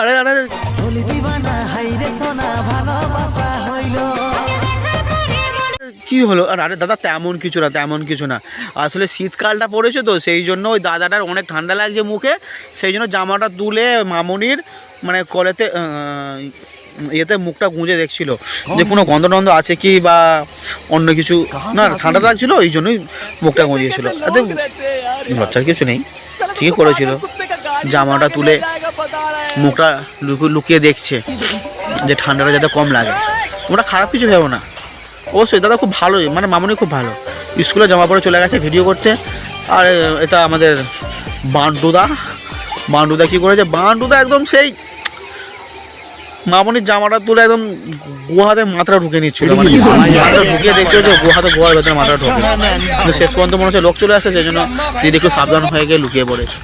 আরে আরে কি হলো? আর আরে দাদা তেমন কিছু না, আসলে শীতকালটা পড়েছে তো সেই জন্য ওই দাদাটার অনেক ঠান্ডা লাগছে মুখে, সেই জন্য জামাটা তুলে মামনির মানে কলেতে ইয়েতে মুখটা গুঁজে দেখছিল যে কোনো গন্ধ টন্ধ আছে কি বা অন্য কিছু, না ঠান্ডা লাগছিল এই জন্যই মুখটা গুঁজিয়েছিল। এতে লজ্জার কিছু নেই, ঠিকই করেছিল। জামাটা তুলে মুখটা লুকিয়ে দেখছে যে ঠান্ডাটা যাতে কম লাগে। ওটা খারাপ কিছু ভেবো না, অবশ্যই দাদা খুব ভালো, মানে মামনি খুব ভালো। স্কুলে জামা পরে চলে গেছে ভিডিও করতে। আর এটা আমাদের বান্ডুদা কী করেছে, বান্ডুদা একদম সেই মামনির জামাটা তুলে একদম গুহাতে মাথাটা ঢুকে নিচ্ছিল, মানে মাথাটা ঢুকিয়ে দেখছিল যে গুহার ভেতরে মাথাটা ঢুকে। কিন্তু শেষ পর্যন্ত মনে হচ্ছে লোক চলে আসছে, সেই জন্য দিদি একটু সাবধান হয়ে গিয়ে লুকিয়ে পড়েছে।